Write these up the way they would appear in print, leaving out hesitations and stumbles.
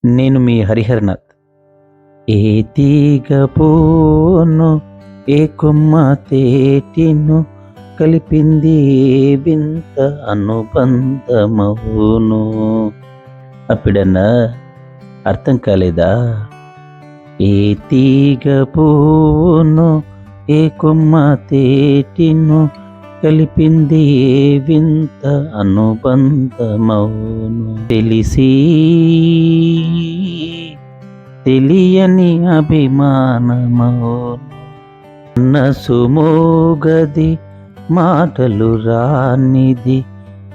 నేను మీ హరిహరనాథ్. ఏ తీగ పూను ఏ కొమ్మ తేటిను కలిపింది ఏ వింత అనుబంధమవును. అప్పుడన్నా అర్థం కాలేదా? ఏ తీగ పూను ఏ కొమ్మ తేటిను కలిపింది ఏ వింత అనుబంధమవును. తెలిసి తెలియని అభిమానమవును. మనసు మోగది మాటలు రానిది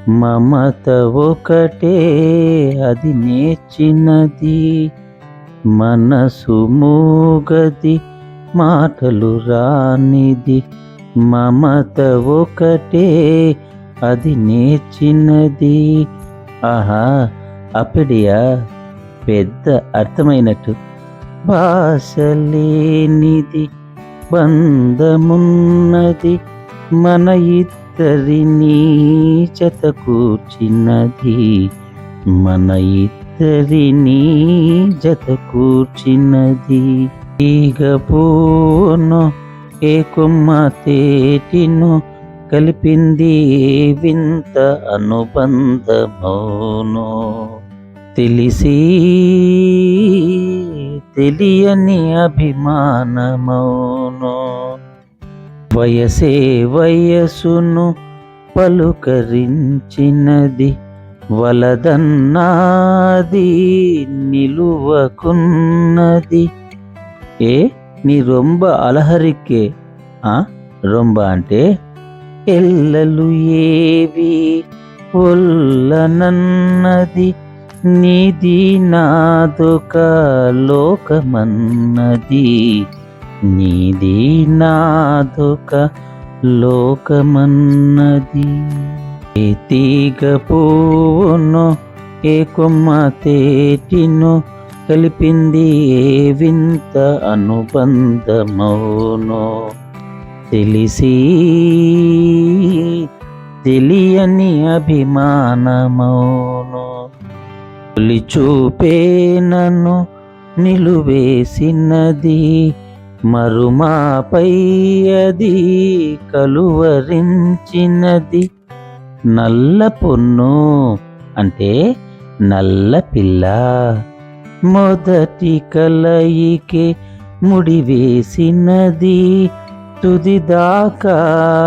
మమత ఒకటే అది నేర్చినది. మనసు మూగది మాటలు రానిది మమత ఒకటే అది నేర్చినది. ఆహా, అప్పుడియా పెద్ద అర్థమైనట్టు. భాషలేనిది బంధమున్నది మన ఇద్దరినీ జత కూర్చినది. మన ఇద్దరినీ జత కూర్చినది. తీగ పూను ఏ కొమ్మ తేటిను కలిపింది ఏ వింత అనుబంధమవును. తెలిసి తెలియని అభిమానమవును. వయసే వయసును పలుకరించినది వలదన్నాది నిలువకున్నది. ఏ నీ రొంబ అలహరికే రొంబ అంటే ఎల్లలు ఏవి ఒల్లనన్నది. నీది నాదొక లోకమన్నది. నీది నాదొక లోకమన్నది. ఏ తీగ పూను ఏ కొమ్మ తేటిను కలిపింది ఏ వింత అనుబంధమవును. తెలిసి తెలియని అభిమానమవును. తొలి చూపే నన్ను నిలువేసినది మరుమాపై అది కలువరించినది. నల్ల పొన్ను అంటే నల్ల పిల్ల మొదటి కలయికే ముడివేసినది. తుదిదాకా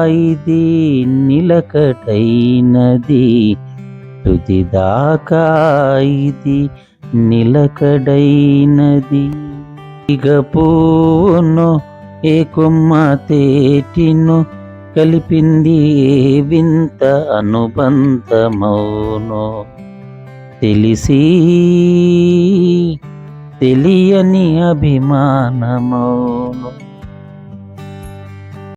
ఇది నిలకడైనది. తుదిదాకా ఇది నిలకడైనది. తీగ పూను ఏ కొమ్మ తేటిను కలిపింది ఏ వింత అనుబంధమవును. తెలిసి తెలియని అభిమానమవును.